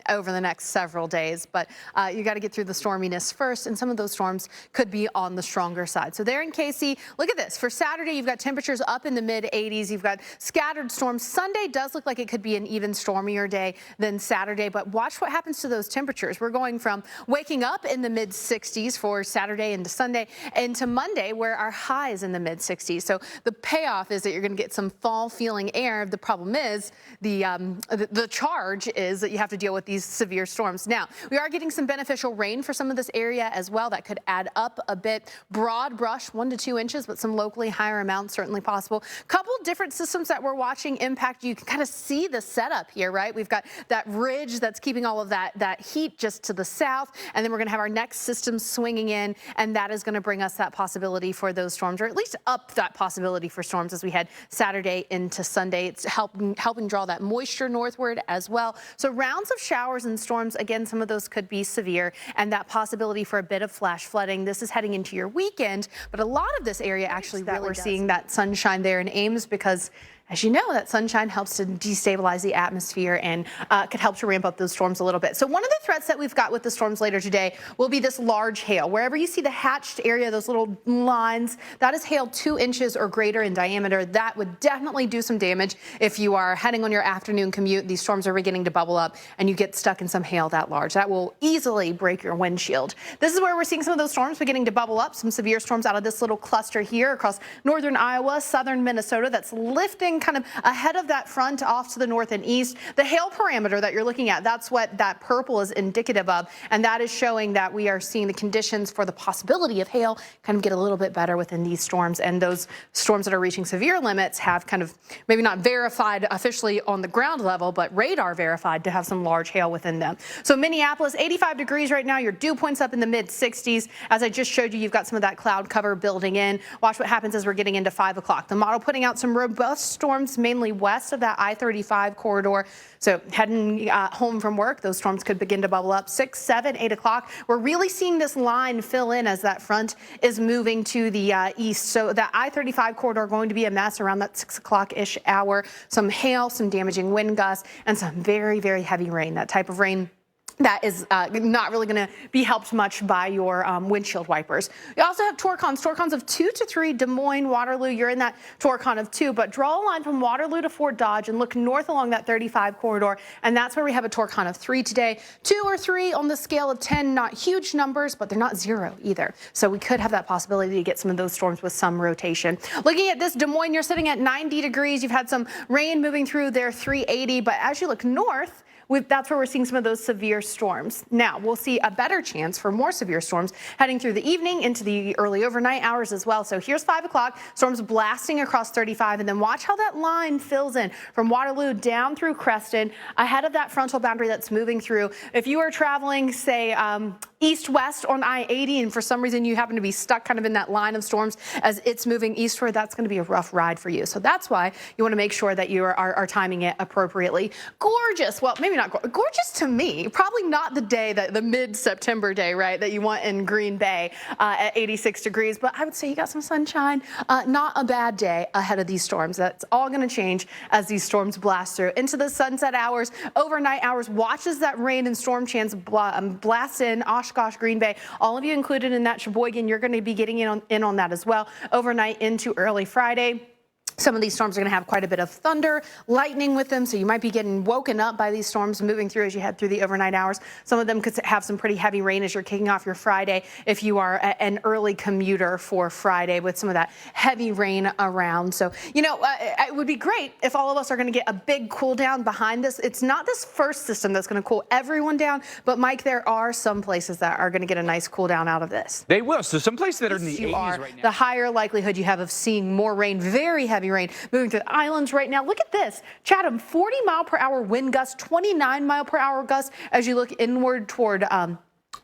over the next several days, but you got to get through the storminess first, and some of those storms could be on the stronger side. So there in KC, look at this. For Saturday, you've got temperatures up in the mid-80s. You've got scattered storms. Sunday does look like it could be an even stormier day than Saturday, but watch what happens to those temperatures. We're going from waking up in the mid-60s for Saturday into Sunday, into Monday, where our high is in the mid-60s. So the payoff is that you're going to get some fall-feeling air. The problem is the charge is that you have to deal with these severe storms. Now, we are getting some beneficial rain for some of this area as well. That could add up a bit. Broad brush, 1 to 2 inches, but some locally higher amounts certainly possible. Couple different systems that we're watching impact. You can kind of see the setup here, right? We've got that ridge that's keeping all of that heat just to the south, and then we're going to have our next system swinging in, and that is going to bring us that possibility for those storms, or at least up that possibility for storms as we head Saturday into Sunday. It's helping draw that moisture northward as well. So rounds of showers and storms, again, some of those could be severe, and that possibility for a bit of flash flooding. This is heading into your weekend, but a lot of this area actually that we're seeing that sunshine there in Ames because, as you know, that sunshine helps to destabilize the atmosphere and could help to ramp up those storms a little bit. So one of the threats that we've got with the storms later today will be this large hail. Wherever you see the hatched area, those little lines, that is hail 2 inches or greater in diameter. That would definitely do some damage if you are heading on your afternoon commute. These storms are beginning to bubble up and you get stuck in some hail that large. That will easily break your windshield. This is where we're seeing some of those storms beginning to bubble up. Some severe storms out of this little cluster here across northern Iowa, southern Minnesota. That's lifting kind of ahead of that front off to the north and east. The hail parameter that you're looking at, that's what that purple is indicative of, and that is showing that we are seeing the conditions for the possibility of hail kind of get a little bit better within these storms, and those storms that are reaching severe limits have kind of maybe not verified officially on the ground level, but radar verified to have some large hail within them. So Minneapolis, 85 degrees right now. Your dew points up in the mid-60s. As I just showed you, you've got some of that cloud cover building in. Watch what happens as we're getting into 5 o'clock. The model putting out some robust storms, mainly west of that I-35 corridor. So heading home from work, those storms could begin to bubble up 6, 7, 8 o'clock. We're really seeing this line fill in as that front is moving to the east. So that I-35 corridor going to be a mess around that 6 o'clock-ish hour. Some hail, some damaging wind gusts, and some very, very heavy rain. That type of rain that is not really going to be helped much by your windshield wipers. We also have torcons of 2 to 3, Des Moines, Waterloo. You're in that torcon of 2, but draw a line from Waterloo to Fort Dodge and look north along that 35 corridor, and that's where we have a torcon of 3 today. 2 or 3 on the scale of 10, not huge numbers, but they're not 0 either. So we could have that possibility to get some of those storms with some rotation. Looking at this, Des Moines, you're sitting at 90 degrees. You've had some rain moving through there, 380, but as you look north, that's where we're seeing some of those severe storms. Now, we'll see a better chance for more severe storms heading through the evening into the early overnight hours as well. So here's 5 o'clock, storms blasting across 35, and then watch how that line fills in from Waterloo down through Creston, ahead of that frontal boundary that's moving through. If you are traveling, say, east-west on I-80, and for some reason you happen to be stuck kind of in that line of storms as it's moving eastward, that's going to be a rough ride for you. So that's why you want to make sure that you are timing it appropriately. Gorgeous. Well, maybe not gorgeous to me. Probably not the day, that the mid-September day, right, that you want in Green Bay at 86 degrees. But I would say you got some sunshine. Not a bad day ahead of these storms. That's all going to change as these storms blast through into the sunset hours, overnight hours. Watch as that rain and storm chance blast in Oshkosh, Green Bay. All of you included in that Sheboygan, you're going to be getting in on that as well. Overnight into early Friday. Some of these storms are going to have quite a bit of thunder, lightning with them, so you might be getting woken up by these storms moving through as you head through the overnight hours. Some of them could have some pretty heavy rain as you're kicking off your Friday if you are an early commuter for Friday with some of that heavy rain around. So, you know, it would be great if all of us are going to get a big cool down behind this. It's not this first system that's going to cool everyone down, but Mike, there are some places that are going to get a nice cool down out of this. They will. So some places that are in the 80s right now. The higher likelihood you have of seeing more rain, very heavy rain moving through the islands right now. Look at this. Chatham, 40 mile per hour wind gusts, 29 mile per hour gusts as you look inward toward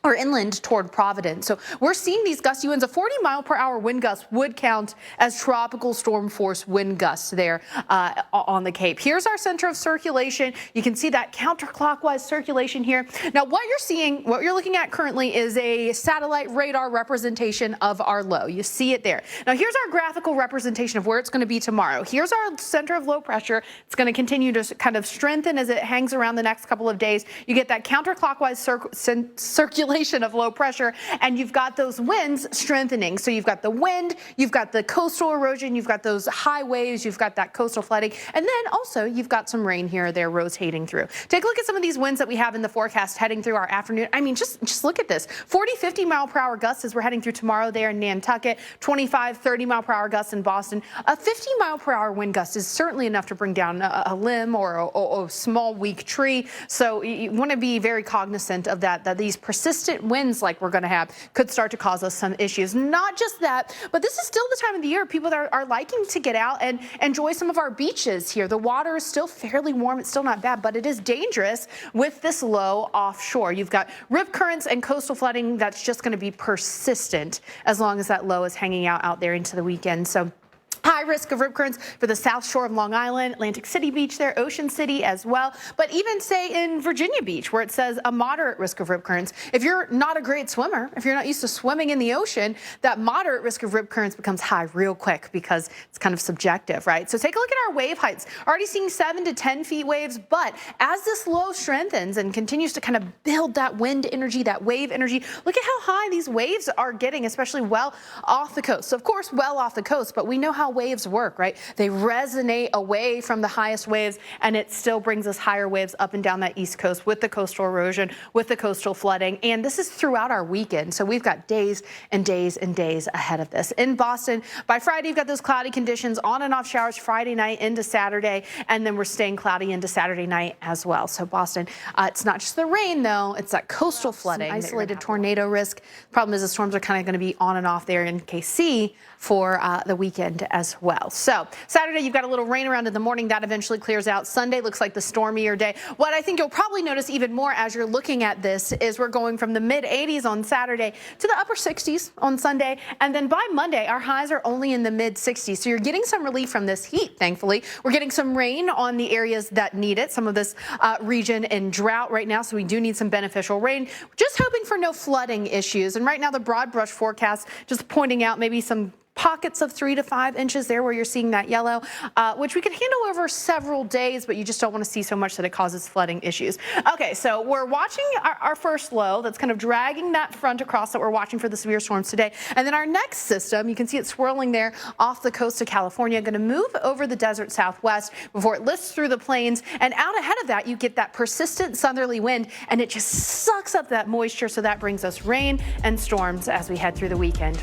or inland toward Providence. So we're seeing these gusty winds. A 40-mile-per-hour wind gust would count as tropical storm force wind gusts there on the Cape. Here's our center of circulation. You can see that counterclockwise circulation here. Now, what you're looking at currently is a satellite radar representation of our low. You see it there. Now, here's our graphical representation of where it's going to be tomorrow. Here's our center of low pressure. It's going to continue to kind of strengthen as it hangs around the next couple of days. You get that counterclockwise circulation of low pressure, and you've got those winds strengthening. So you've got the wind, you've got the coastal erosion, you've got those high waves, you've got that coastal flooding, and then also you've got some rain here or there rotating through. Take a look at some of these winds that we have in the forecast heading through our afternoon. I mean, just look at this. 40-50 mile-per-hour gusts as we're heading through tomorrow there in Nantucket. 25-30 mile-per-hour gusts in Boston. A 50 mile-per-hour wind gust is certainly enough to bring down a limb or a small weak tree. So you want to be very cognizant of that these persistent winds like we're going to have could start to cause us some issues. Not just that, but this is still the time of the year people are liking to get out and enjoy some of our beaches here. The water is still fairly warm. It's still not bad, but it is dangerous with this low offshore. You've got rip currents and coastal flooding that's just going to be persistent as long as that low is hanging out there into the weekend. So high risk of rip currents for the south shore of Long Island, Atlantic City Beach there, Ocean City as well. But even say in Virginia Beach where it says a moderate risk of rip currents. If you're not a great swimmer, if you're not used to swimming in the ocean, that moderate risk of rip currents becomes high real quick because it's kind of subjective, right? So take a look at our wave heights. Already seeing 7 to 10 feet waves, but as this low strengthens and continues to kind of build that wind energy, that wave energy, look at how high these waves are getting, especially well off the coast. So of course, well off the coast, but we know how waves work, right? They resonate away from the highest waves, and it still brings us higher waves up and down that east coast with the coastal erosion, with the coastal flooding. And this is throughout our weekend. So we've got days and days and days ahead of this. In Boston, by Friday, you've got those cloudy conditions, on and off showers Friday night into Saturday, and then we're staying cloudy into Saturday night as well. So Boston, it's not just the rain though, it's that coastal flooding, isolated tornado risk. Problem is the storms are kind of going to be on and off there in KC for the weekend as well. So Saturday, you've got a little rain around in the morning. That eventually clears out. Sunday looks like the stormier day. What I think you'll probably notice even more as you're looking at this is we're going from the mid-80s on Saturday to the upper 60s on Sunday. And then by Monday, our highs are only in the mid-60s. So you're getting some relief from this heat, thankfully. We're getting some rain on the areas that need it. Some of this region in drought right now, so we do need some beneficial rain. We're just hoping for no flooding issues. And right now, the broad brush forecast just pointing out maybe some pockets of 3 to 5 inches there where you're seeing that yellow, which we could handle over several days, but you just don't want to see so much that it causes flooding issues. Okay, so we're watching our first low that's kind of dragging that front across that we're watching for the severe storms today. And then our next system, you can see it swirling there off the coast of California, going to move over the desert southwest before it lifts through the plains. And out ahead of that, you get that persistent southerly wind, and it just sucks up that moisture. So that brings us rain and storms as we head through the weekend.